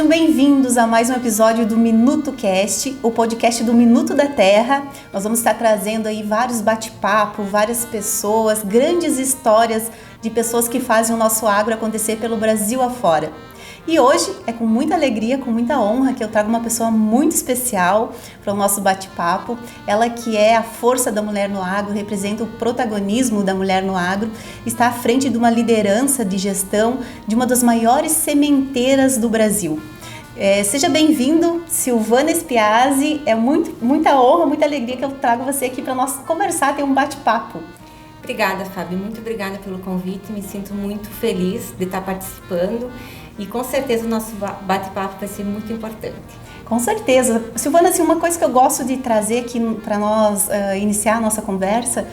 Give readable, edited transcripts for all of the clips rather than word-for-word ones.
Sejam bem-vindos a mais um episódio do Minuto Cast, o podcast do Minuto da Terra. Nós vamos estar trazendo aí vários bate-papos, várias pessoas, grandes histórias de pessoas que fazem o nosso agro acontecer pelo Brasil afora. E hoje é com muita alegria, com muita honra que eu trago uma pessoa muito especial para o nosso bate-papo. Ela que é a força da mulher no agro, representa o protagonismo da mulher no agro, está à frente de uma liderança de gestão de uma das maiores sementeiras do Brasil. Seja bem-vindo, Silvana Espiazzi. É muita honra, muita alegria que eu trago você aqui para nós conversar, ter um bate-papo. Obrigada, Fábio. Muito obrigada pelo convite. Me sinto muito feliz de estar participando. E com certeza o nosso bate-papo vai ser muito importante. Com certeza. Silvana, assim, uma coisa que eu gosto de trazer aqui para nós iniciar a nossa conversa,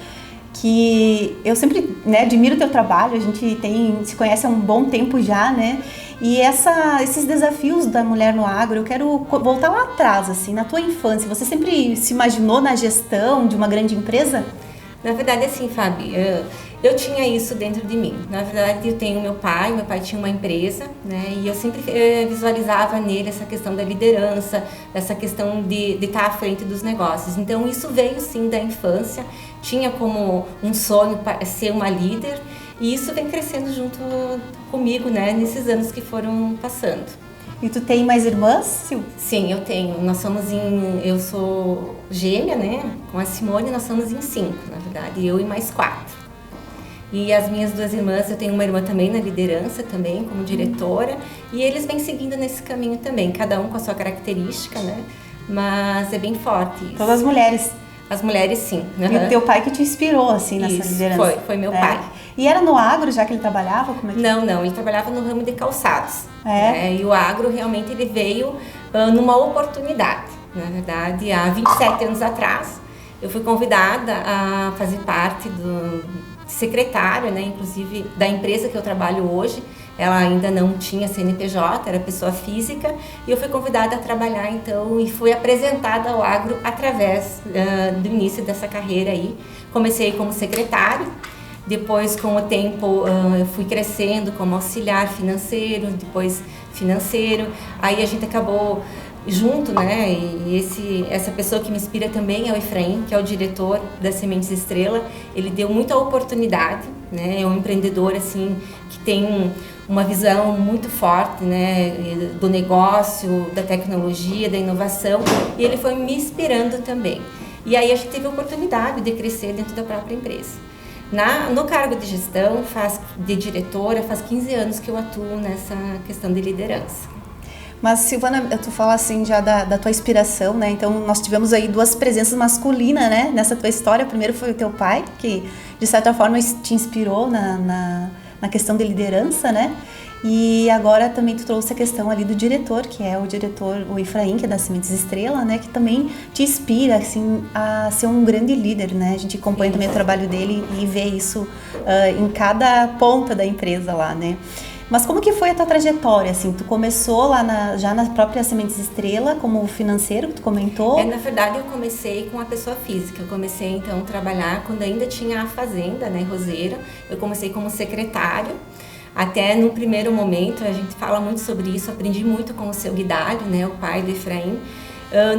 que eu sempre admiro o teu trabalho, a gente se conhece há um bom tempo já, né? E esses desafios da mulher no agro, eu quero voltar lá atrás, assim, na tua infância. Você sempre se imaginou na gestão de uma grande empresa? Na verdade, assim, Fábio, eu tinha isso dentro de mim. Na verdade, eu tenho meu pai tinha uma empresa, né? E eu sempre visualizava nele essa questão da liderança, essa questão de estar à frente dos negócios. Então, isso veio, sim, da infância. Tinha como um sonho ser uma líder. E isso vem crescendo junto comigo, né? Nesses anos que foram passando. E tu tem mais irmãs, Sil? Sim, eu tenho. Eu sou gêmea, né? Com a Simone, nós somos em 5, na verdade. Eu e mais 4. E as minhas 2 irmãs, eu tenho uma irmã também na liderança, também como diretora. E eles vêm seguindo nesse caminho também, cada um com a sua característica, né? Mas é bem forte isso. Todas as mulheres. As mulheres, sim. Uhum. E o teu pai que te inspirou, assim, nessa liderança? Foi meu pai. E era no agro já que ele trabalhava? Como é que... Não, ele trabalhava no ramo de calçados. Né? E o agro realmente ele veio numa oportunidade. Na verdade, há 27 anos atrás, eu fui convidada a fazer parte do secretário, né, inclusive da empresa que eu trabalho hoje. Ela ainda não tinha CNPJ, era pessoa física, e eu fui convidada a trabalhar então e fui apresentada ao agro através do início dessa carreira aí. Comecei como secretário, depois com o tempo eu fui crescendo como auxiliar financeiro, depois financeiro, aí a gente acabou junto, né, e essa pessoa que me inspira também é o Efraim, que é o diretor da Sementes Estrela. Ele deu muita oportunidade, né, é um empreendedor assim que tem uma visão muito forte, né, do negócio, da tecnologia, da inovação, e ele foi me inspirando também. E aí a gente teve a oportunidade de crescer dentro da própria empresa. No cargo de gestão, de diretora, faz 15 anos que eu atuo nessa questão de liderança. Mas, Silvana, tu fala assim já da tua inspiração, né? Então, nós tivemos aí 2 presenças masculinas, né? Nessa tua história. Primeiro foi o teu pai, que de certa forma te inspirou na questão de liderança, né? E agora também tu trouxe a questão ali do diretor, que é o Efraim, que é da Sementes Estrela, né? Que também te inspira, assim, a ser um grande líder, né? A gente acompanha também o trabalho dele e vê isso em cada ponta da empresa lá, né? Mas como que foi a tua trajetória, assim? Tu começou lá já na própria Sementes Estrela, como financeiro, que tu comentou? Na verdade, eu comecei com a pessoa física. Eu comecei, então, a trabalhar quando ainda tinha a fazenda, né, Roseira. Eu comecei como secretário. Até no primeiro momento, a gente fala muito sobre isso, aprendi muito com o seu Guidalho, né, o pai do Efraim.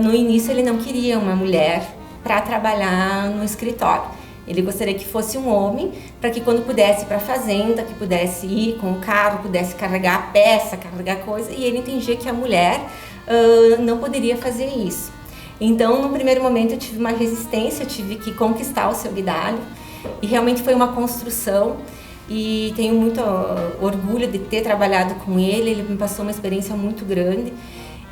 No início, ele não queria uma mulher para trabalhar no escritório. Ele gostaria que fosse um homem, para que quando pudesse ir para a fazenda, que pudesse ir com o carro, pudesse carregar a peça, carregar coisa, e ele entendia que a mulher não poderia fazer isso. Então, no primeiro momento, eu tive uma resistência, eu tive que conquistar o seu Guidalho, e realmente foi uma construção, e tenho muito orgulho de ter trabalhado com ele me passou uma experiência muito grande.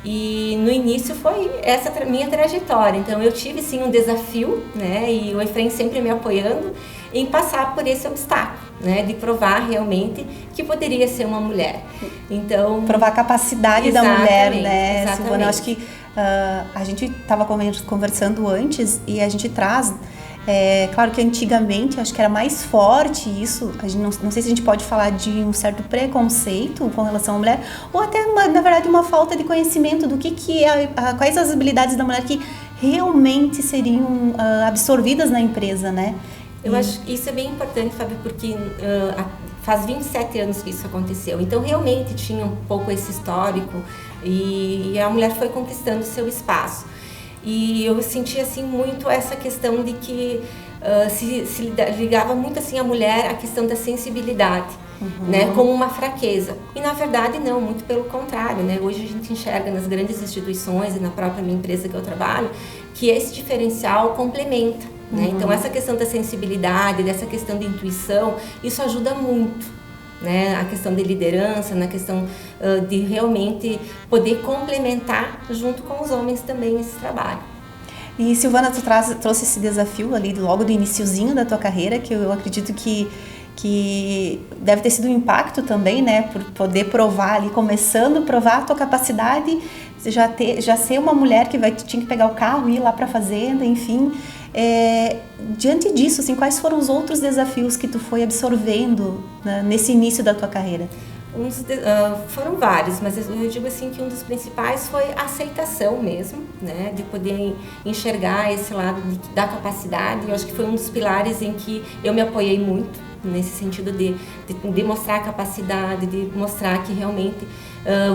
E no início foi essa minha trajetória, então eu tive sim um desafio, né, e o Efraim sempre me apoiando em passar por esse obstáculo, né, de provar realmente que poderia ser uma mulher. Então, provar a capacidade da mulher, né, exatamente. Silvana? Eu acho que a gente estava conversando antes e a gente traz... claro que antigamente acho que era mais forte isso, a gente não sei se a gente pode falar de um certo preconceito com relação à mulher, ou até, na verdade, uma falta de conhecimento do que é, quais as habilidades da mulher que realmente seriam absorvidas na empresa, né? Eu acho que isso é bem importante, Fábio, porque Faz 27 anos que isso aconteceu. Então, realmente tinha um pouco esse histórico e a mulher foi conquistando seu espaço. E eu senti, assim, muito essa questão de que se ligava muito, assim, a mulher à questão da sensibilidade, né, como uma fraqueza. E, na verdade, não, muito pelo contrário, né? Hoje a gente enxerga nas grandes instituições e na própria minha empresa que eu trabalho, que esse diferencial complementa. Né? Então, essa questão da sensibilidade, dessa questão de intuição, isso ajuda muito, né? A questão de liderança, na questão de realmente poder complementar junto com os homens também esse trabalho. E Silvana, tu trouxe esse desafio ali logo do iniciozinho da tua carreira, que eu acredito que deve ter sido um impacto também, né? Por poder provar ali, começando a provar a tua capacidade, já ser uma mulher que tinha que pegar o carro e ir lá para a fazenda, enfim. Diante disso, assim, quais foram os outros desafios que tu foi absorvendo, né, nesse início da tua carreira? Foram vários, mas eu digo assim que um dos principais foi a aceitação mesmo, né, de poder enxergar esse lado da capacidade. Eu acho que foi um dos pilares em que eu me apoiei muito, nesse sentido de mostrar a capacidade, de mostrar que realmente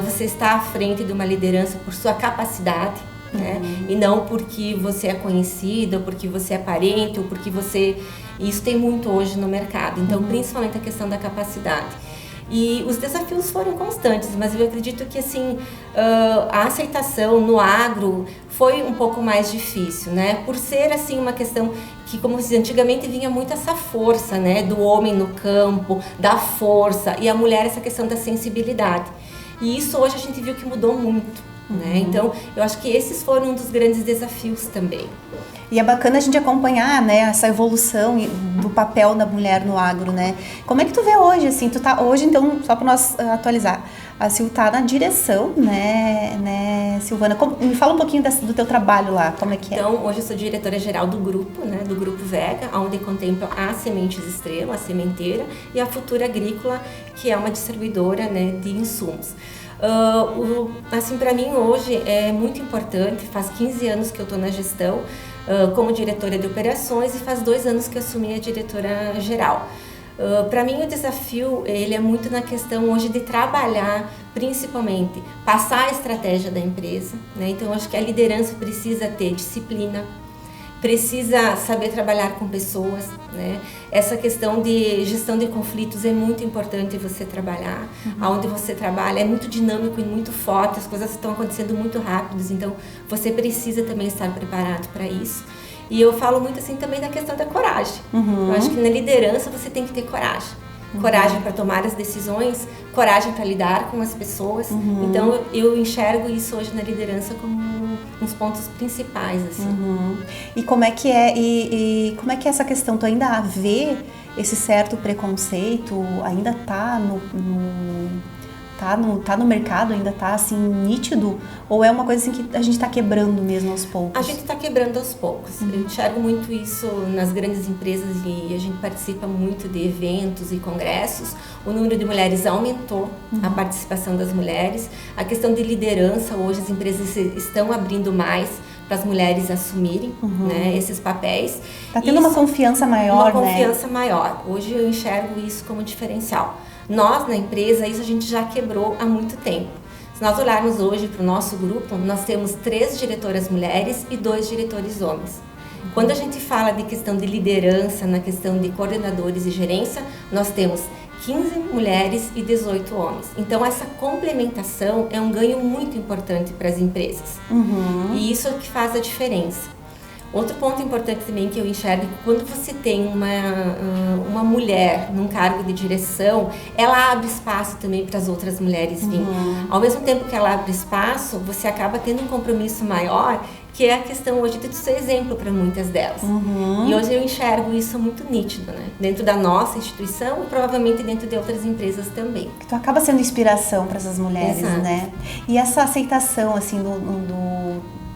você está à frente de uma liderança por sua capacidade. Né? E não porque você é conhecida, ou porque você é parente, ou porque você... Isso tem muito hoje no mercado, então principalmente a questão da capacidade. E os desafios foram constantes, mas eu acredito que assim, a aceitação no agro foi um pouco mais difícil, né? Por ser assim uma questão que, como se antigamente vinha muito essa força, né, do homem no campo, da força, e a mulher essa questão da sensibilidade. E isso hoje a gente viu que mudou muito. Né? Então, eu acho que esses foram um dos grandes desafios também. E é bacana a gente acompanhar, né, essa evolução do papel da mulher no agro, né? Como é que tu vê hoje, assim, tu tá hoje, então, só para nós atualizar, a Sil tá na direção, né, Silvana? Me fala um pouquinho do teu trabalho lá, como é que é? Então, hoje eu sou diretora-geral do grupo, né, do Grupo Vega, onde contempla a Sementes Extrema, a sementeira, e a Futura Agrícola, que é uma distribuidora, né, de insumos. Assim, para mim hoje é muito importante, faz 15 anos que eu estou na gestão como diretora de operações e faz 2 anos que eu assumi a diretora geral. Para mim o desafio ele é muito na questão hoje de trabalhar, principalmente, passar a estratégia da empresa, né? Então eu acho que a liderança precisa ter disciplina, precisa saber trabalhar com pessoas, né? Essa questão de gestão de conflitos é muito importante você trabalhar. Aonde você trabalha é muito dinâmico e muito forte, as coisas estão acontecendo muito rápidas, então você precisa também estar preparado para isso. E eu falo muito assim também da questão da coragem. Eu acho que na liderança você tem que ter coragem. Coragem para tomar as decisões, coragem para lidar com as pessoas. Então eu enxergo isso hoje na liderança como uns pontos principais, assim. E como é que é como é que é essa questão? Tu ainda vê esse certo preconceito? Ainda tá no mercado, ainda tá assim nítido? Ou é uma coisa assim que a gente tá quebrando mesmo aos poucos? A gente tá quebrando aos poucos. Eu enxergo muito isso nas grandes empresas e a gente participa muito de eventos e congressos. O número de mulheres aumentou, a participação das mulheres. A questão de liderança, hoje as empresas estão abrindo mais para as mulheres assumirem, né, esses papéis. Tá tendo uma confiança maior, né? Uma confiança maior. Hoje eu enxergo isso como diferencial. Nós, na empresa, isso a gente já quebrou há muito tempo. Se nós olharmos hoje para o nosso grupo, nós temos 3 diretoras mulheres e 2 diretores homens. Quando a gente fala de questão de liderança, na questão de coordenadores e gerência, nós temos 15 mulheres e 18 homens. Então, essa complementação é um ganho muito importante para as empresas. E isso é o que faz a diferença. Outro ponto importante também que eu enxergo é que quando você tem uma mulher num cargo de direção, ela abre espaço também para as outras mulheres virem. Ao mesmo tempo que ela abre espaço, você acaba tendo um compromisso maior, que é a questão hoje de ser exemplo para muitas delas. E hoje eu enxergo isso muito nítido, né? Dentro da nossa instituição e provavelmente dentro de outras empresas também. Tu acaba sendo inspiração para essas mulheres, né? E essa aceitação, assim,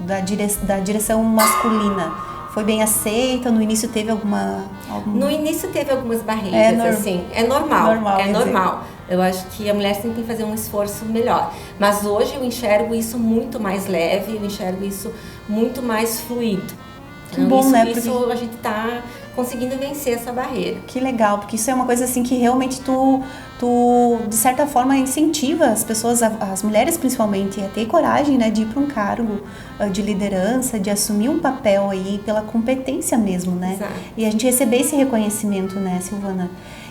da direção masculina, foi bem aceita? No início teve No início teve algumas barreiras, assim. É normal. Eu acho que a mulher sempre tem que fazer um esforço melhor. Mas hoje eu enxergo isso muito mais leve, eu enxergo isso muito mais fluido. Que bom, né? Isso a gente está conseguindo vencer essa barreira. Que legal, porque isso é uma coisa assim que realmente tu de certa forma incentiva as pessoas, as mulheres principalmente, a ter coragem, né, de ir para um cargo de liderança, de assumir um papel aí pela competência mesmo, né? Exato. E a gente receber esse reconhecimento, né, Silvana?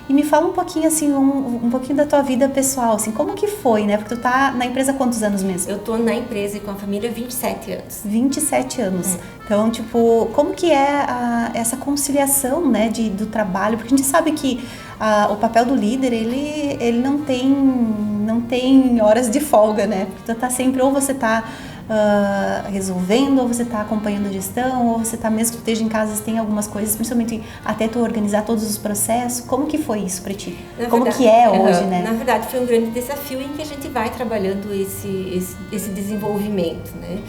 E me fala um pouquinho assim, um pouquinho da tua vida pessoal, assim, como que foi, né? Porque tu tá na empresa há quantos anos mesmo? Eu tô na empresa e com a família há 27 anos. 27 anos. Então, tipo, como que é essa conciliação, né, do trabalho? Porque a gente sabe que o papel do líder, ele não tem horas de folga, né? Porque tu tá sempre, ou você tá resolvendo, ou você está acompanhando a gestão, ou você está, mesmo que tu esteja em casa, tem algumas coisas, principalmente até tu organizar todos os processos. Como que foi isso para ti? Como que é hoje, né? Na verdade, foi um grande desafio em que a gente vai trabalhando esse desenvolvimento, né?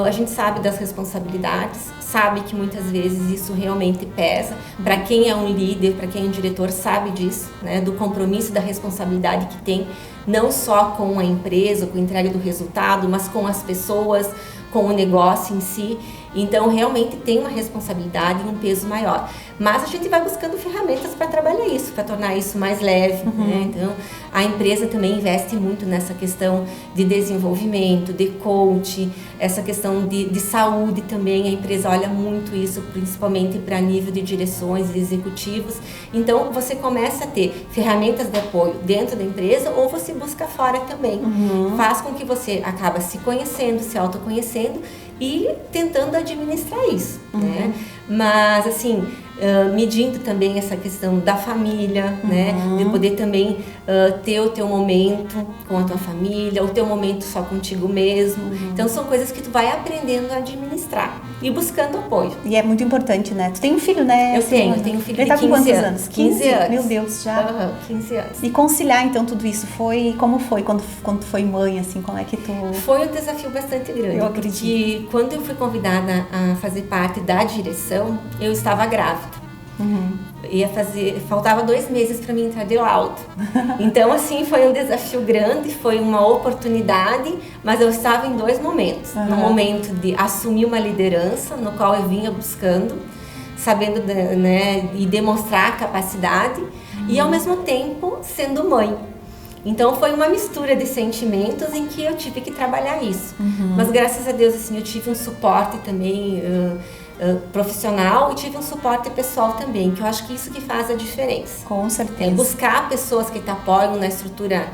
A gente sabe das responsabilidades, sabe que muitas vezes isso realmente pesa. Para quem é um líder, para quem é um diretor, sabe disso, né? Do compromisso, da responsabilidade que tem, não só com a empresa, com a entrega do resultado, mas com as pessoas, com o negócio em si. Então, realmente tem uma responsabilidade e um peso maior. Mas a gente vai buscando ferramentas para trabalhar isso, para tornar isso mais leve, né? Então, a empresa também investe muito nessa questão de desenvolvimento, de coach, essa questão de saúde também. A empresa olha muito isso, principalmente para nível de direções e executivos. Então, você começa a ter ferramentas de apoio dentro da empresa ou você busca fora também. Faz com que você acaba se conhecendo, se autoconhecendo e tentando administrar isso, né? Mas, assim, medindo também essa questão da família, né? De poder também ter o teu momento com a tua família, o teu momento só contigo mesmo. Então, são coisas que tu vai aprendendo a administrar e buscando apoio. E é muito importante, né? Tu tem um filho, né? Eu tenho um filho de 15 anos. Ele tá com quantos anos? 15 anos. Meu Deus, já. 15 anos. E conciliar, então, tudo isso como foi quando tu foi mãe, assim, como é que tu... Foi um desafio bastante grande. Eu acredito. Porque quando eu fui convidada a fazer parte da direção, eu estava grávida. Faltava 2 meses para mim entrar de alta. Então, assim, foi um desafio grande, foi uma oportunidade, mas eu estava em 2 momentos. No momento de assumir uma liderança, no qual eu vinha buscando, sabendo, né, e demonstrar a capacidade, e ao mesmo tempo sendo mãe. Então foi uma mistura de sentimentos em que eu tive que trabalhar isso. Mas graças a Deus, assim, eu tive um suporte também profissional e tive um suporte pessoal também, que eu acho que isso que faz a diferença. Com certeza. Buscar pessoas que te apoiam na estrutura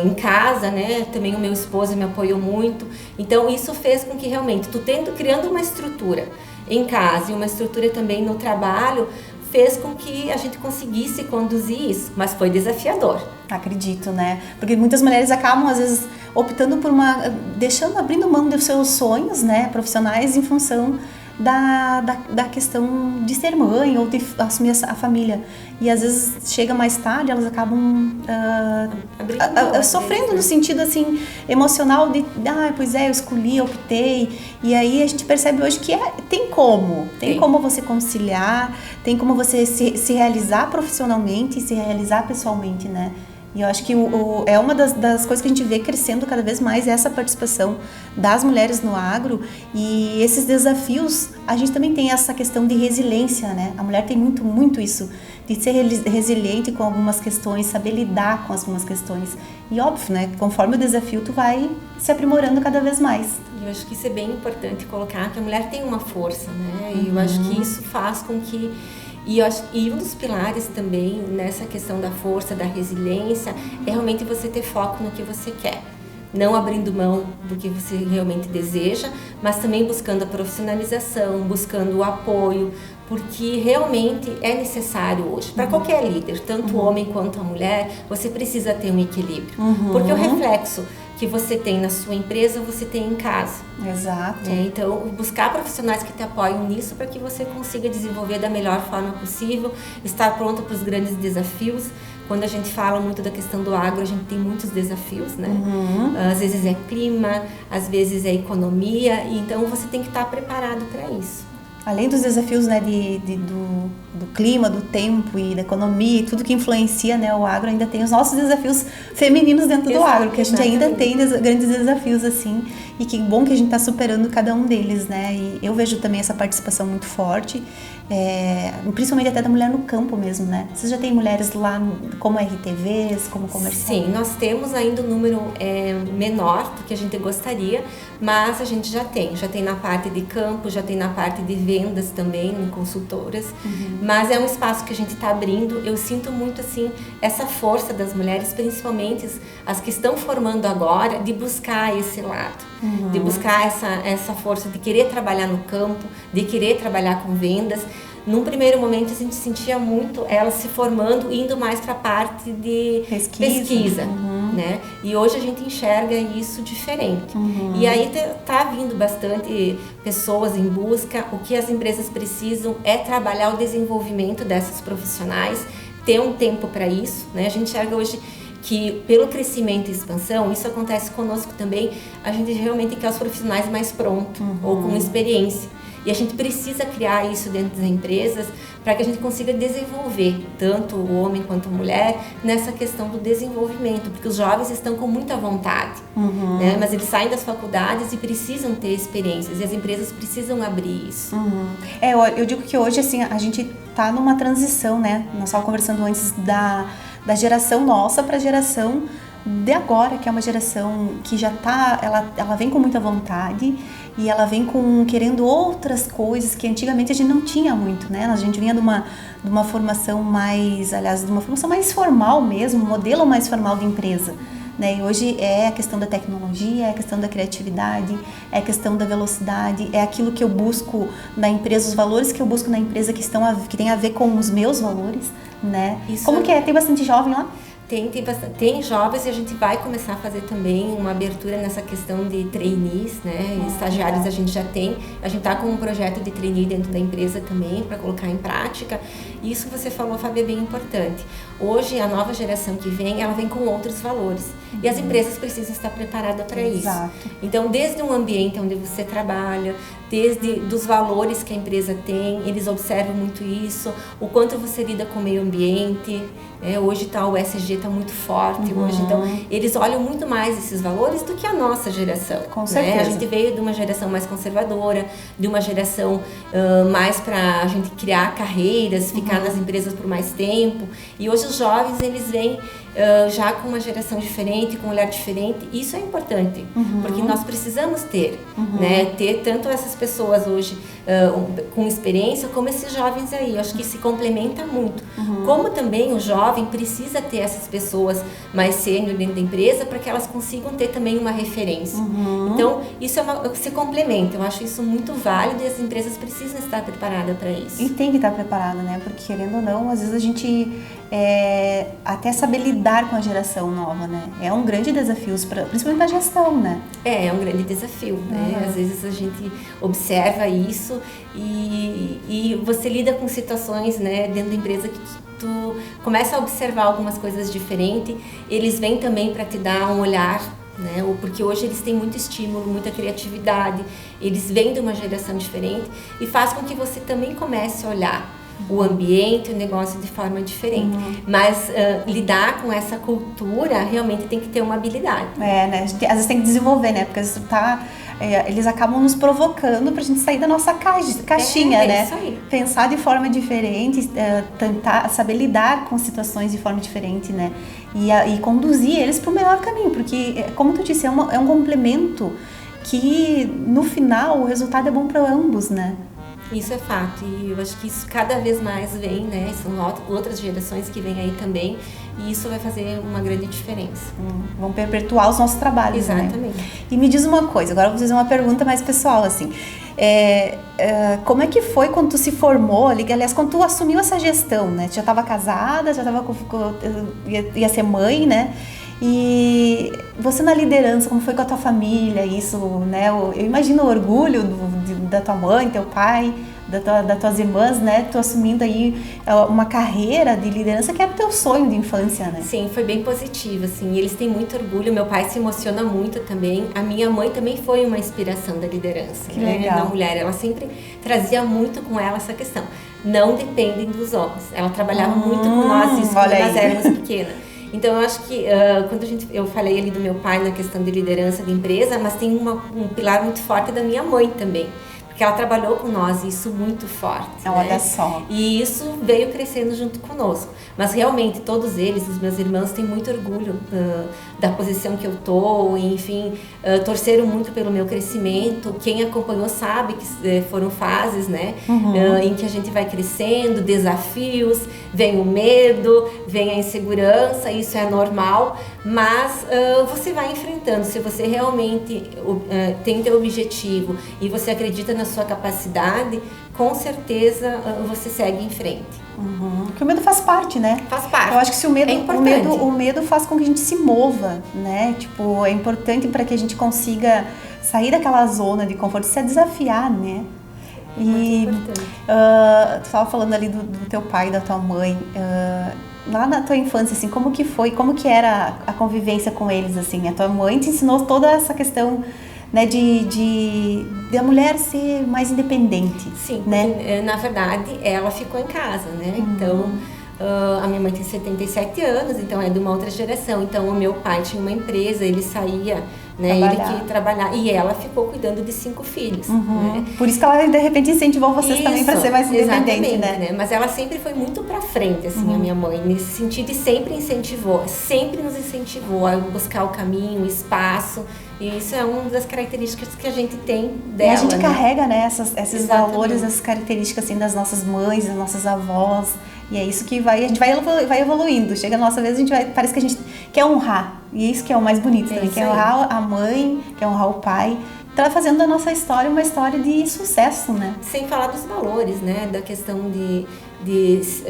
em casa, né? Também o meu esposo me apoiou muito. Então isso fez com que realmente criando uma estrutura em casa e uma estrutura também no trabalho, fez com que a gente conseguisse conduzir isso, mas foi desafiador. Acredito, né? Porque muitas mulheres acabam, às vezes, optando por abrindo mão dos seus sonhos, né, profissionais em função da questão de ser mãe ou de assumir a família. E às vezes chega mais tarde, elas acabam sofrendo no sentido assim emocional de pois é, eu escolhi, eu optei. E aí a gente percebe hoje que tem como você conciliar, tem como você se realizar profissionalmente e se realizar pessoalmente, né? E eu acho que é uma das coisas que a gente vê crescendo cada vez mais, essa participação das mulheres no agro. E esses desafios, a gente também tem essa questão de resiliência, né? A mulher tem muito, muito isso, de ser resiliente com algumas questões, saber lidar com algumas questões. E óbvio, né? Conforme o desafio, tu vai se aprimorando cada vez mais. Eu acho que isso é bem importante colocar, que a mulher tem uma força, né? E eu acho que isso faz com que... E um dos pilares também nessa questão da força, da resiliência, é realmente você ter foco no que você quer. Não abrindo mão do que você realmente deseja, mas também buscando a profissionalização, buscando o apoio, porque realmente é necessário hoje. Para qualquer líder, tanto o homem quanto a mulher, você precisa ter um equilíbrio. Porque o reflexo que você tem na sua empresa, você tem em casa. Exato. Então, buscar profissionais que te apoiam nisso para que você consiga desenvolver da melhor forma possível, estar pronto para os grandes desafios. Quando a gente fala muito da questão do agro, a gente tem muitos desafios, né? Às vezes é clima, às vezes é economia, e então você tem que estar preparado para isso. Além dos desafios, né, do clima, do tempo e da economia e tudo que influencia, né, o agro, ainda tem os nossos desafios femininos dentro do agro, que a gente ainda tem grandes desafios, assim, e que bom que a gente está superando cada um deles, né, e eu vejo também essa participação muito forte, principalmente até da mulher no campo mesmo, né? Vocês já têm mulheres lá como RTVs, como comercial? Sim, nós temos ainda um número menor do que a gente gostaria, mas a gente já tem na parte de campo, já tem na parte de vendas também, em consultoras, mas é um espaço que a gente está abrindo. Eu sinto muito assim essa força das mulheres, principalmente as que estão formando agora, de buscar esse lado, de buscar essa força de querer trabalhar no campo, de querer trabalhar com vendas. Num primeiro momento a gente sentia muito elas se formando, indo mais para a parte de pesquisa, né? E hoje a gente enxerga isso diferente. E aí tá vindo bastante pessoas em busca. O que as empresas precisam é trabalhar o desenvolvimento dessas profissionais, ter um tempo para isso, né? A gente enxerga hoje que pelo crescimento e expansão, isso acontece conosco também, a gente realmente quer os profissionais mais prontos ou com experiência. E a gente precisa criar isso dentro das empresas para que a gente consiga desenvolver tanto o homem quanto a mulher nessa questão do desenvolvimento, porque os jovens estão com muita vontade, né? Mas eles saem das faculdades e precisam ter experiências, e as empresas precisam abrir isso. Eu digo que hoje assim, a gente está numa transição, né? Nós estávamos conversando antes da geração nossa para a geração de agora, que é uma geração que já tá, ela vem com muita vontade e ela vem querendo outras coisas que antigamente a gente não tinha muito, né? A gente vinha de uma formação mais, aliás, de uma formação mais formal mesmo, um modelo mais formal de empresa, né? E hoje é a questão da tecnologia, é a questão da criatividade, é a questão da velocidade, é aquilo que eu busco na empresa, os valores que eu busco na empresa que tem a ver com os meus valores, né? Isso. Como que é? Tem bastante jovem lá? Tem jovens, e a gente vai começar a fazer também uma abertura nessa questão de trainees, né? Estagiários a gente já tem. A gente está com um projeto de trainee dentro da empresa também para colocar em prática. Isso que você falou, Fábio, é bem importante. Hoje, a nova geração que vem, ela vem com outros valores. E as empresas precisam estar preparadas para isso. Então, desde um ambiente onde você trabalha, desde dos valores que a empresa tem, eles observam muito isso, o quanto você lida com o meio ambiente. Hoje o ESG está muito forte, hoje, então eles olham muito mais esses valores do que a nossa geração. Com certeza. Né? A gente veio de uma geração mais conservadora, de uma geração mais para a gente criar carreiras, ficar nas empresas por mais tempo, e hoje os jovens eles vêm já com uma geração diferente, com um olhar diferente. Isso é importante, porque nós precisamos ter, né? Ter tanto essas pessoas hoje com experiência, como esses jovens aí. Eu acho que se complementa muito. Como também o jovem precisa ter essas pessoas mais sênior dentro da empresa para que elas consigam ter também uma referência. Então, isso se complementa. Eu acho isso muito válido, e as empresas precisam estar preparadas para isso. E tem que estar preparada, né? Porque querendo ou não, às vezes a gente até saber lidar com a geração nova, né? É um grande desafio, principalmente para a gestão, né? É um grande desafio, né? Às vezes a gente observa isso e você lida com situações, né, dentro da empresa que tu começa a observar algumas coisas diferentes. Eles vêm também para te dar um olhar, né? Porque hoje eles têm muito estímulo, muita criatividade, eles vêm de uma geração diferente e faz com que você também comece a olhar o ambiente, o negócio de forma diferente. Mas lidar com essa cultura realmente tem que ter uma habilidade. Né? Às vezes tem que desenvolver, né? Porque eles acabam nos provocando pra gente sair da nossa caixinha, né? Isso aí. Pensar de forma diferente, tentar saber lidar com situações de forma diferente, né? E conduzir eles para o melhor caminho, porque, como tu disse, é um complemento que, no final, o resultado é bom para ambos, né? Isso é fato, e eu acho que isso cada vez mais vem, né? São outras gerações que vêm aí também, e isso vai fazer uma grande diferença. Vão perpetuar os nossos trabalhos, exatamente, né? E me diz uma coisa, agora eu vou fazer uma pergunta mais pessoal, assim. Como é que foi quando tu se formou, aliás, quando tu assumiu essa gestão, né? Tu já estava casada, ia ser mãe, né? E você na liderança, como foi com a tua família, isso, né? Eu imagino o orgulho da tua mãe, teu pai, das tuas irmãs, né? Tu assumindo aí uma carreira de liderança que era o teu sonho de infância, né? Sim, foi bem positivo, assim. Eles têm muito orgulho, meu pai se emociona muito também. A minha mãe também foi uma inspiração da liderança, que né? Legal. Da mulher. Ela sempre trazia muito com ela essa questão. Não dependem dos homens. Ela trabalhava muito com nós, isso quando nós éramos pequenas. Então, eu acho que quando eu falei ali do meu pai na questão de liderança de empresa, mas tem um pilar muito forte da minha mãe também. Porque porque ela trabalhou com nós isso muito forte. Olha né? só. E isso veio crescendo junto conosco. Mas realmente todos eles, os meus irmãos, têm muito orgulho da posição que eu tô, enfim, torceram muito pelo meu crescimento. Quem acompanhou sabe que foram fases, né, em que a gente vai crescendo, desafios, vem o medo, vem a insegurança, isso é normal, mas você vai enfrentando. Se você realmente tem teu objetivo e você acredita na sua capacidade, com certeza você segue em frente. Porque o medo faz parte, né? Faz parte. Eu acho que se o medo, é o medo faz com que a gente se mova, né? Tipo, é importante para que a gente consiga sair daquela zona de conforto, se desafiar, né? Muito importante. Tu estava falando ali do teu pai e da tua mãe, lá na tua infância, assim, como que foi, como que era a convivência com eles, assim? A tua mãe te ensinou toda essa questão, né, de a mulher ser mais independente. Sim, né? Na verdade, ela ficou em casa, né? Então, a minha mãe tem 77 anos, então é de uma outra geração. Então, o meu pai tinha uma empresa, ele saía, né? Ele que trabalhar. E ela ficou cuidando de 5 filhos. Né? Por isso que ela, de repente, incentivou vocês também para ser mais independente, né? Mas ela sempre foi muito pra frente, assim, a minha mãe, nesse sentido, e sempre sempre nos incentivou a buscar o caminho, o espaço. E isso é uma das características que a gente tem dela. E a gente né? carrega, né, esses valores, essas características assim das nossas mães, das nossas avós. E é isso que a gente vai evoluindo. Chega na nossa vez, parece que a gente quer honrar. E é isso que é o mais bonito também. Quer honrar a mãe, quer honrar o pai. Tá fazendo da nossa história uma história de sucesso, né? Sem falar dos valores, né? Da questão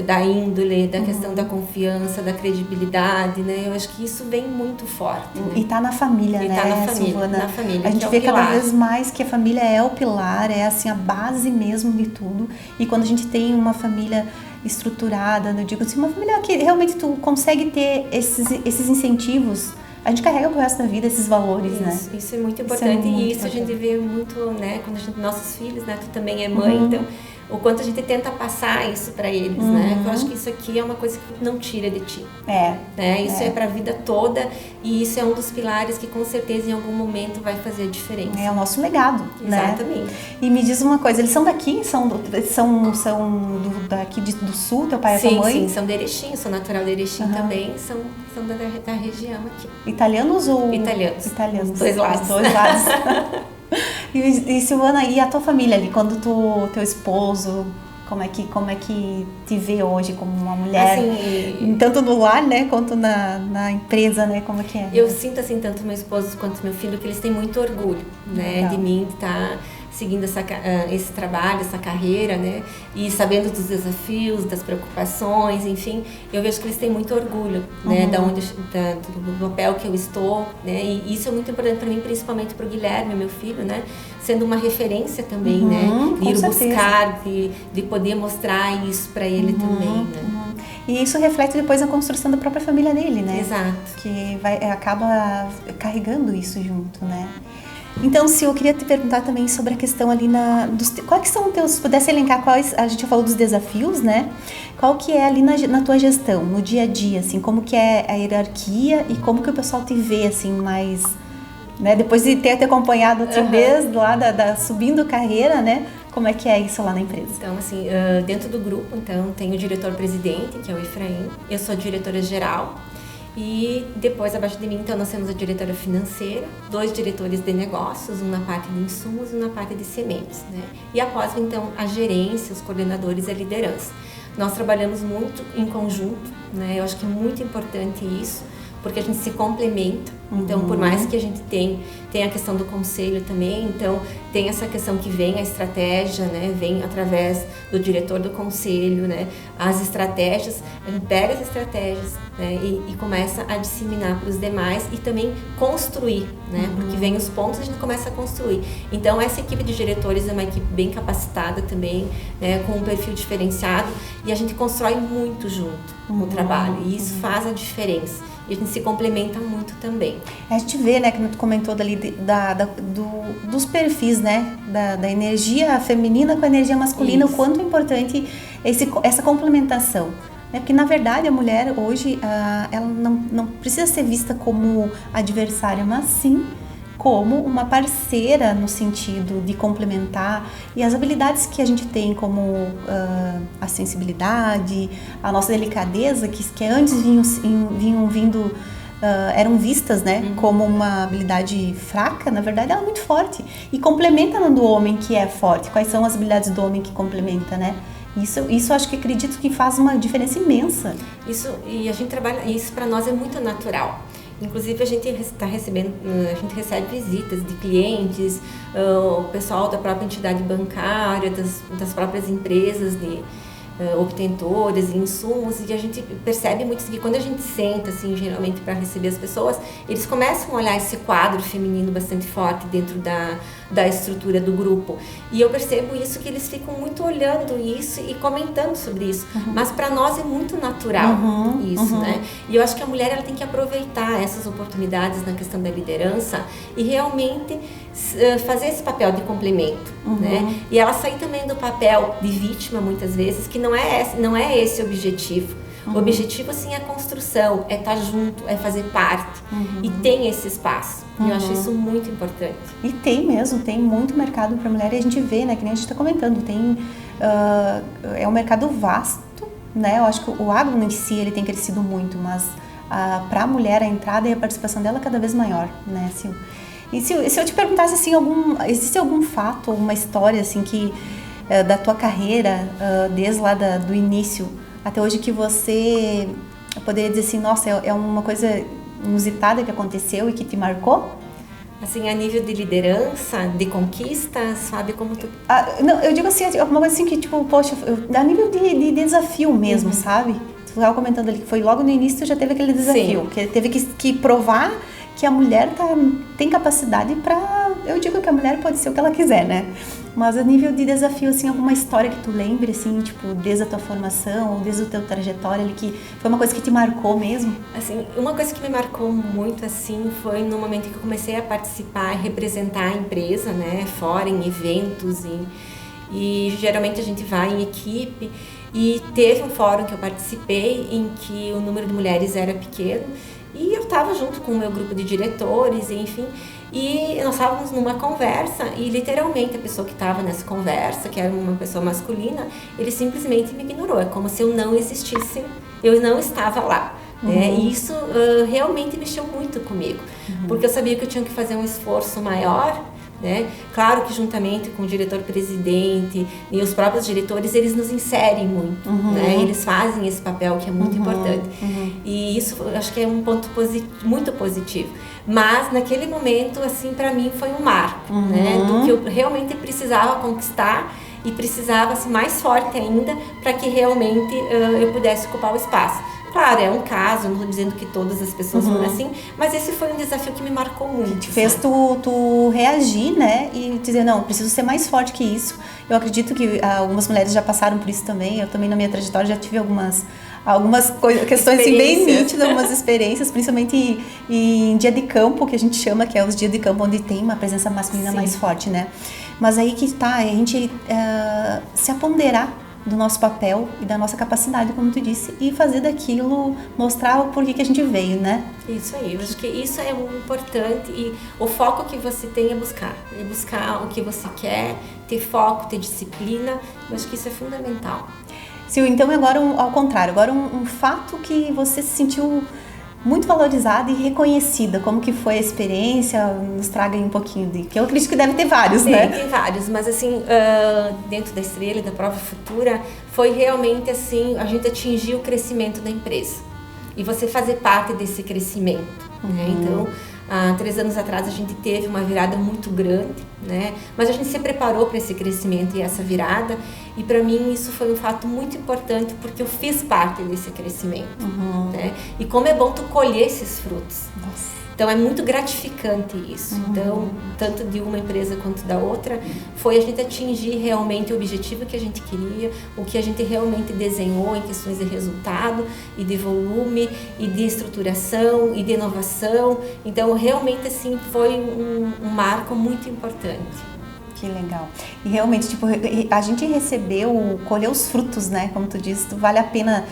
da índole, da questão da confiança, da credibilidade, né? Eu acho que isso vem muito forte. Né? E tá na família, né, tá na família, Silvana? Na família, a gente vê cada vez mais que a família é o pilar, é assim a base mesmo de tudo. E quando a gente tem uma família estruturada, eu digo assim, uma família que realmente tu consegue ter esses incentivos, a gente carrega pro resto da vida esses valores, né? Isso é muito importante. E isso a gente vê muito, né? Quando nossos filhos, né? Tu também é mãe, então o quanto a gente tenta passar isso para eles, né? Eu acho que isso aqui é uma coisa que não tira de ti. Né? Isso é para a vida toda e isso é um dos pilares que com certeza em algum momento vai fazer a diferença. É o nosso legado, Exatamente. Né? E me diz uma coisa, eles são daqui? São daqui do sul, teu pai e tua mãe? Sim, são de Erechim, sou natural de Erechim também, são da região aqui. Italianos ou? Italianos. Os dois lados. Os dois lados. E Silvana, e a tua família ali, quando teu esposo, como é que te vê hoje como uma mulher, assim, tanto no lar, né, quanto na empresa, né, como é que é? Eu sinto assim, tanto meu esposo quanto meu filho, que eles têm muito orgulho, né, de mim, de estar seguindo esse trabalho, essa carreira, né, e sabendo dos desafios, das preocupações, enfim, eu vejo que eles têm muito orgulho, né, do papel que eu estou, né, e isso é muito importante para mim, principalmente para o Guilherme, meu filho, né, sendo uma referência também, né, de ir buscar, de poder mostrar isso para ele também, né. E isso reflete depois na construção da própria família dele, né? Exato. Que acaba carregando isso junto, né? Então, Sil, eu queria te perguntar também sobre a questão ali quais que são se pudesse elencar a gente já falou dos desafios, né? Qual que é ali na tua gestão, no dia a dia, assim, como que é a hierarquia e como que o pessoal te vê, assim, mais, né? Depois de ter te acompanhado assim, desde lá subindo carreira, né? Como é que é isso lá na empresa? Então, assim, dentro do grupo, então, tem o diretor-presidente, que é o Efraim, eu sou a diretora-geral, e depois, abaixo de mim, então, nós temos a diretora financeira, 2 diretores de negócios, um na parte de insumos e um na parte de sementes, né? E após, então, a gerência, os coordenadores e a liderança. Nós trabalhamos muito em conjunto, né? Eu acho que é muito importante isso, porque a gente se complementa. Então, por mais que a gente tem a questão do conselho também, então tem essa questão que vem a estratégia, né, vem através do diretor do conselho, né, as estratégias, a gente pega as estratégias, né, e começa a disseminar para os demais e também construir, né, porque vem os pontos, a gente começa a construir. Então, essa equipe de diretores é uma equipe bem capacitada também, né, com um perfil diferenciado, e a gente constrói muito junto o trabalho, e isso faz a diferença. E a gente se complementa muito também. A gente vê, né, que tu comentou dali dos perfis, né, da energia feminina com a energia masculina, isso. O quanto é importante essa complementação. Né? Porque, na verdade, a mulher hoje, ela não precisa ser vista como adversária, mas sim como uma parceira no sentido de complementar, e as habilidades que a gente tem como a sensibilidade, a nossa delicadeza, que antes vinham vindo, eram vistas, né, como uma habilidade fraca, na verdade ela é muito forte e complementa a do homem que é forte. Quais são as habilidades do homem que complementa, né? Isso acho que acredito que faz uma diferença imensa. E a gente trabalha, isso para nós é muito natural. Inclusive a gente recebe visitas de clientes, o pessoal da própria entidade bancária, das próprias empresas de obtentores e insumos, e a gente percebe muito que quando a gente senta, assim, geralmente para receber as pessoas, eles começam a olhar esse quadro feminino bastante forte dentro da estrutura do grupo. E eu percebo isso, que eles ficam muito olhando isso e comentando sobre isso. Mas para nós é muito natural isso, né? E eu acho que a mulher ela tem que aproveitar essas oportunidades na questão da liderança e realmente fazer esse papel de complemento, né? E ela sair também do papel de vítima, muitas vezes, que não é esse o objetivo. O objetivo, assim, é a construção, é estar junto, é fazer parte. E tem esse espaço. Eu acho isso muito importante. E tem mesmo, tem muito mercado para mulher, e a gente vê, né, que nem a gente está comentando, é um mercado vasto, né? Eu acho que o agro em si, ele tem crescido muito, mas para a mulher, a entrada e a participação dela é cada vez maior, né, Sil? E se eu te perguntasse, assim, existe algum fato, alguma história, assim, que da tua carreira, desde lá do início até hoje, que você poderia dizer assim, nossa, é uma coisa inusitada que aconteceu e que te marcou? Assim, a nível de liderança, de conquistas, sabe como tu... Não, eu digo assim, alguma coisa assim que, tipo, poxa, a nível de desafio mesmo, sabe? Tu estava comentando ali que foi logo no início, tu já teve aquele desafio, que teve que provar que a mulher tem capacidade para... Eu digo que a mulher pode ser o que ela quiser, né? Mas a nível de desafio, assim, alguma história que tu lembre, assim, tipo, desde a tua formação ou desde o teu trajetória ali, que foi uma coisa que te marcou mesmo? Assim, uma coisa que me marcou muito, assim, foi no momento que eu comecei a participar e representar a empresa, né, fora, em eventos, e geralmente a gente vai em equipe, e teve um fórum que eu participei em que o número de mulheres era pequeno, e eu estava junto com o meu grupo de diretores, enfim, e nós estávamos numa conversa e literalmente a pessoa que estava nessa conversa, que era uma pessoa masculina, ele simplesmente me ignorou, é como se eu não existisse, eu não estava lá. E isso realmente mexeu muito comigo, porque eu sabia que eu tinha que fazer um esforço maior, né? Claro que juntamente com o diretor-presidente e os próprios diretores, eles nos inserem muito, né? Eles fazem esse papel que é muito importante. E isso eu acho que é um ponto muito positivo. Mas naquele momento, assim, para mim foi um marco, né? Do que eu realmente precisava conquistar e precisava, assim, mais forte ainda para que realmente eu pudesse ocupar o espaço. Claro, é um caso, não estou dizendo que todas as pessoas foram assim, mas esse foi um desafio que me marcou muito. Que te fez tu reagir, né? E dizer, não, preciso ser mais forte que isso. Eu acredito que algumas mulheres já passaram por isso também. Eu também, na minha trajetória, já tive algumas questões assim, bem nítidas, algumas experiências, principalmente em dia de campo, que a gente chama, que é os dias de campo onde tem uma presença masculina mais forte, né? Mas aí que tá, a gente se aponderar do nosso papel e da nossa capacidade, como tu disse, e fazer daquilo, mostrar o porquê que a gente veio, né? Isso aí, eu acho que isso é muito importante, e o foco que você tem é buscar o que você quer, ter foco, ter disciplina, eu acho que isso é fundamental. Sil, então agora ao contrário, agora um fato que você se sentiu muito valorizada e reconhecida, como que foi a experiência, nos traga aí um pouquinho que eu acredito que deve ter vários, né? Tem vários, mas assim, dentro da Estrela e da Prova Futura, foi realmente assim, a gente atingir o crescimento da empresa e você fazer parte desse crescimento, né? Então, há 3 anos atrás a gente teve uma virada muito grande, né? Mas a gente se preparou para esse crescimento e essa virada, e para mim isso foi um fato muito importante, porque eu fiz parte desse crescimento, né? E como é bom tu colher esses frutos. Nossa. Então é muito gratificante isso. Então, tanto de uma empresa quanto da outra, foi a gente atingir realmente o objetivo que a gente queria, o que a gente realmente desenhou em questões de resultado e de volume e de estruturação e de inovação. Então, realmente assim, foi um marco muito importante. Que legal. E realmente, tipo, a gente colher os frutos, né? Como tu disse, vale a pena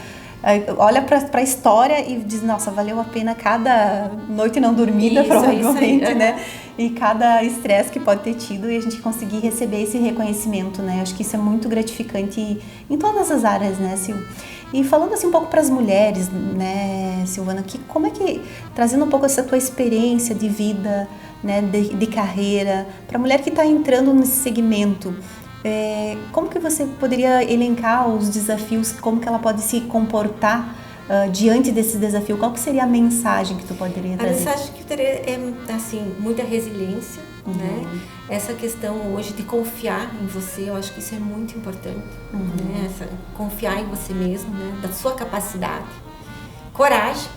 olha para a história e diz, nossa, valeu a pena cada noite não dormida, provavelmente, né? E cada estresse que pode ter tido e a gente conseguir receber esse reconhecimento, né? Acho que isso é muito gratificante em todas as áreas, né, Sil? E falando assim um pouco para as mulheres, né, Silvana, como é que, trazendo um pouco essa tua experiência de vida, né, de carreira, para a mulher que está entrando nesse segmento, como que você poderia elencar os desafios, como que ela pode se comportar diante desse desafio? Qual que seria a mensagem que tu poderia trazer? A mensagem que eu teria é, assim, muita resiliência, né? Essa questão hoje de confiar em você, eu acho que isso é muito importante, né? Confiar em você mesmo, né? Da sua capacidade. Coragem,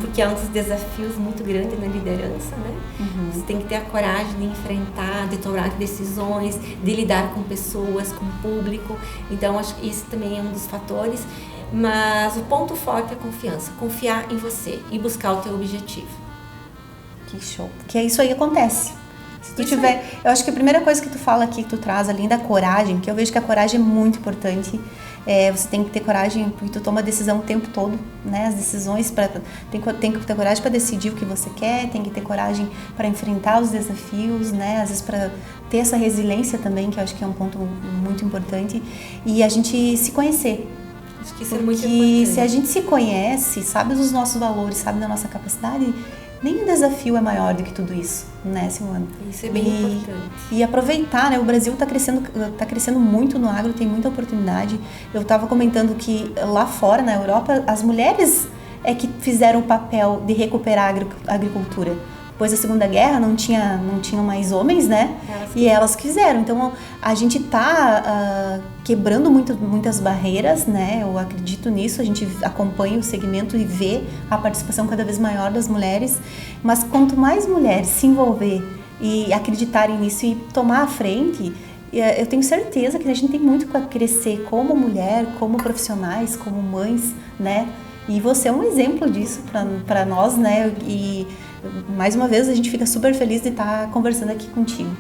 porque é um dos desafios muito grandes na liderança, né? Você tem que ter a coragem de enfrentar, de tomar decisões, de lidar com pessoas, com o público. Então, acho que isso também é um dos fatores. Mas o ponto forte é a confiança. Confiar em você e buscar o teu objetivo. Que show. Porque isso aí acontece. Se tu tiver... Eu acho que a primeira coisa que tu fala aqui, que tu traz, além da coragem, que eu vejo que a coragem é muito importante. Você tem que ter coragem, porque tu toma decisão o tempo todo, né? As decisões, tem que ter coragem para decidir o que você quer, tem que ter coragem para enfrentar os desafios, né? Às vezes para ter essa resiliência também, que eu acho que é um ponto muito importante. E a gente se conhecer. Acho que isso é muito importante. Porque se a gente se conhece, sabe dos nossos valores, sabe da nossa capacidade, nenhum desafio é maior do que tudo isso, né, Silvana? Isso é bem importante. E aproveitar, né? O Brasil está crescendo muito no agro, tem muita oportunidade. Eu estava comentando que lá fora, na Europa, as mulheres é que fizeram o papel de recuperar a agricultura. Depois da Segunda Guerra não tinham mais homens, né? Elas fizeram. Então a gente está quebrando muitas barreiras, né? Eu acredito nisso. A gente acompanha o segmento e vê a participação cada vez maior das mulheres. Mas quanto mais mulheres se envolver e acreditarem nisso e tomar a frente, eu tenho certeza que a gente tem muito para crescer como mulher, como profissionais, como mães, né? E você é um exemplo disso para nós, né? E mais uma vez a gente fica super feliz de estar conversando aqui contigo.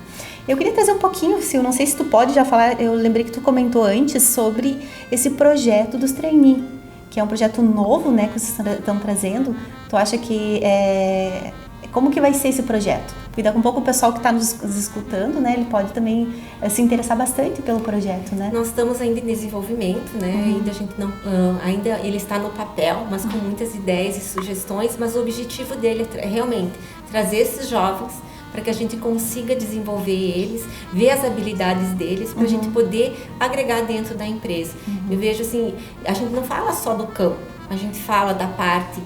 Eu queria trazer um pouquinho, Sil, não sei se tu pode já falar, eu lembrei que tu comentou antes sobre esse projeto dos trainee, que é um projeto novo, né, que vocês estão trazendo. Tu acha que como que vai ser esse projeto? Porque um pouco o pessoal que está nos escutando, né, ele pode também se interessar bastante pelo projeto, né? Nós estamos ainda em desenvolvimento, né? Ainda a gente não, ainda ele está no papel, mas com muitas ideias e sugestões. Mas o objetivo dele é realmente trazer esses jovens para que a gente consiga desenvolver eles, ver as habilidades deles, para a gente poder agregar dentro da empresa. Eu vejo assim, a gente não fala só do campo, a gente fala da parte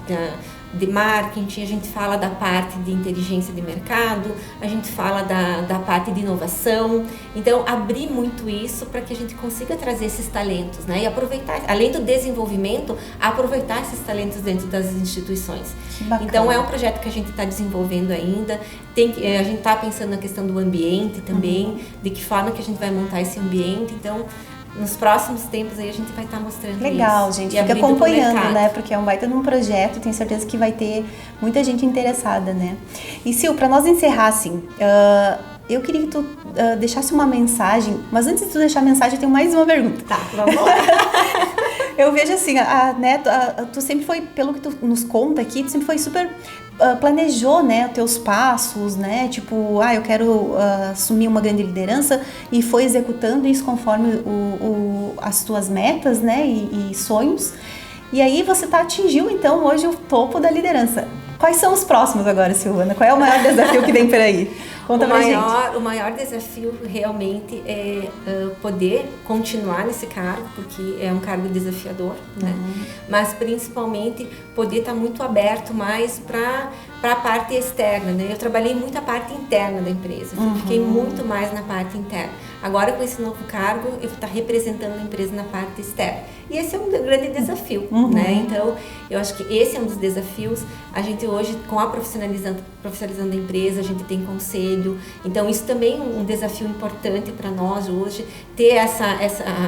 de marketing, a gente fala da parte de inteligência de mercado, a gente fala da parte de inovação. Então, abrir muito isso para que a gente consiga trazer esses talentos, né? E aproveitar, além do desenvolvimento, aproveitar esses talentos dentro das instituições. Então, é um projeto que a gente está desenvolvendo ainda. A gente está pensando na questão do ambiente também, de que forma que a gente vai montar esse ambiente. Então, nos próximos tempos aí a gente vai estar mostrando Legal, isso. Gente, fica acompanhando, né? Porque é um baita num projeto, tenho certeza que vai ter muita gente interessada, né? E Sil, para nós encerrar, assim, eu queria que tu deixasse uma mensagem, mas antes de tu deixar a mensagem, eu tenho mais uma pergunta. Tá, vamos lá. Eu vejo assim, né, tu sempre foi, pelo que tu nos conta aqui, tu sempre foi super... planejou, né, os teus passos, né, tipo, eu quero assumir uma grande liderança e foi executando isso conforme as tuas metas, né, e sonhos. E aí você atingiu, então, hoje o topo da liderança. Quais são os próximos agora, Silvana? Qual é o maior desafio que vem por aí? Conta pra gente. O maior desafio realmente é poder continuar nesse cargo, porque é um cargo desafiador, né? Mas principalmente poder estar muito aberto mais para a parte externa, né? Eu trabalhei muito a parte interna da empresa, fiquei muito mais na parte interna. Agora com esse novo cargo, eu vou estar representando a empresa na parte externa. E esse é um grande desafio, né? Então, eu acho que esse é um dos desafios. A gente hoje, com a profissionalizando a empresa, a gente tem conselho. Então, isso também é um desafio importante para nós hoje. Ter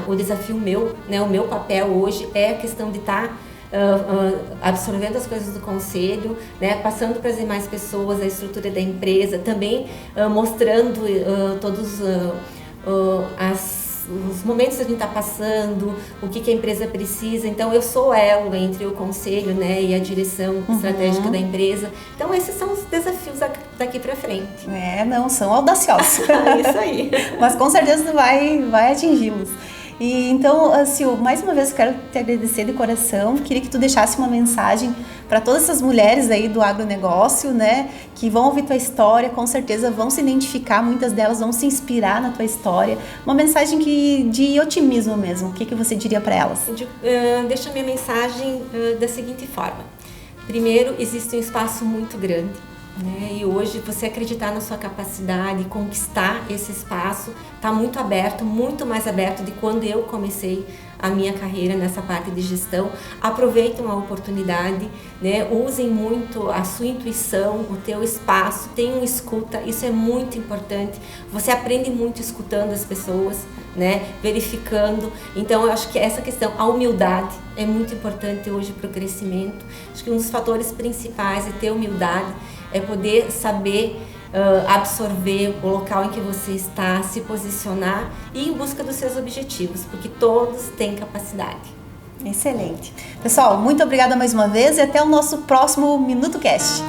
o desafio meu, né? O meu papel hoje é a questão de estar absorvendo as coisas do conselho, né? Passando para as demais pessoas a estrutura da empresa, também mostrando todos os momentos que a gente está passando, o que a empresa precisa. Então, eu sou elo entre o conselho, né, e a direção estratégica da empresa. Então, esses são os desafios daqui para frente. Não, são audaciosos. Isso aí. Mas com certeza vai atingi-los. E então, Sil, mais uma vez eu quero te agradecer de coração. Queria que tu deixasse uma mensagem para todas essas mulheres aí do agronegócio, né, que vão ouvir tua história, com certeza vão se identificar, muitas delas vão se inspirar na tua história. Uma mensagem de otimismo mesmo. O que você diria para elas? Deixa a minha mensagem da seguinte forma. Primeiro, existe um espaço muito grande. E hoje você acreditar na sua capacidade, conquistar esse espaço, está muito aberto, muito mais aberto de quando eu comecei a minha carreira nessa parte de gestão. Aproveitem a oportunidade, né? Usem muito a sua intuição, o teu espaço, tenham escuta, isso é muito importante. Você aprende muito escutando as pessoas, né? Verificando. Então eu acho que essa questão, a humildade é muito importante hoje para o crescimento. Acho que um dos fatores principais é ter humildade, é poder saber absorver o local em que você está, se posicionar e ir em busca dos seus objetivos, porque todos têm capacidade. Excelente. Pessoal, muito obrigada mais uma vez e até o nosso próximo Minuto Cast.